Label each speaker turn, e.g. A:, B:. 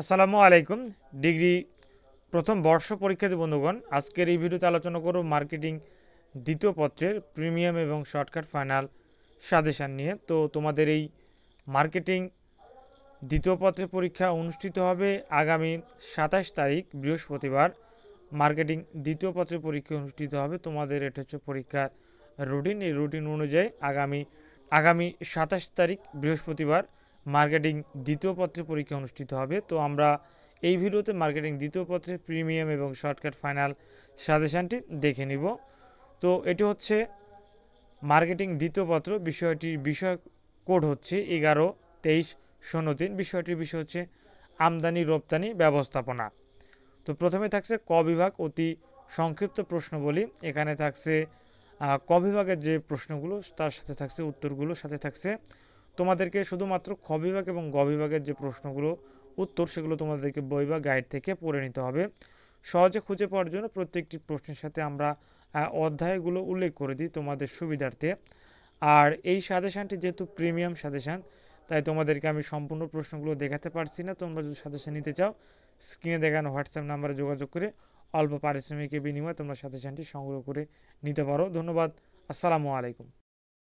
A: আসসালামু আলাইকুম। ডিগ্রি প্রথম বর্ষ পরীক্ষার্থী বন্ধুগণ, আজকের এই ভিডিওতে আলোচনা করব মার্কেটিং দ্বিতীয় পত্রের প্রিমিয়াম এবং শর্টকাট ফাইনাল সাজেশান নিয়ে। তো তোমাদের এই মার্কেটিং দ্বিতীয় পত্রের পরীক্ষা অনুষ্ঠিত হবে আগামী 27 তারিখ বৃহস্পতিবার। মার্কেটিং দ্বিতীয় পত্রের পরীক্ষা অনুষ্ঠিত হবে। তোমাদের এটা হচ্ছে পরীক্ষার রুটিন। এই রুটিন অনুযায়ী আগামী আগামী 27 তারিখ বৃহস্পতিবার মার্কেটিং দ্বিতীয় পত্রের পরীক্ষা অনুষ্ঠিত হবে। তো আমরা এই ভিডিওতে মার্কেটিং দ্বিতীয় পত্রের প্রিমিয়াম এবং শর্টকাট ফাইনাল সাজেশানটি দেখে নিব। তো এটি হচ্ছে মার্কেটিং দ্বিতীয় পত্র। বিষয়টির বিষয় কোড হচ্ছে 11-23-03। বিষয়টির বিষয় হচ্ছে আমদানি রপ্তানি ব্যবস্থাপনা। তো প্রথমে থাকছে ক বিভাগ, অতি সংক্ষিপ্ত প্রশ্নবলী। এখানে থাকছে ক বিভাগের যে প্রশ্নগুলো তার সাথে থাকছে উত্তরগুলো, সাথে থাকছে তোমাদেরকে শুধুমাত্র খ বিভাগ এবং গ বিভাগের যে প্রশ্নগুলো উত্তর সেগুলো তোমাদেরকে বই বা গাইড থেকে পড়ে নিতে হবে। সহজে খুঁজে পাওয়ার জন্য প্রত্যেকটি প্রশ্নের সাথে আমরা অধ্যায়গুলো উল্লেখ করে দিই তোমাদের সুবিধার্থে। আর এই সাজেশানটি যেহেতু প্রিমিয়াম সাজেশান, তাই তোমাদেরকে আমি সম্পূর্ণ প্রশ্নগুলো দেখাতে পারছি না। তোমরা যদি সাজেশান নিতে চাও, স্ক্রিনে দেখানো হোয়াটসঅ্যাপ নাম্বারে যোগাযোগ করে অল্প পারিশ্রমিকের বিনিময়ে তোমরা সাজেশানটি সংগ্রহ করে নিতে পারো। ধন্যবাদ। আসসালামু আলাইকুম।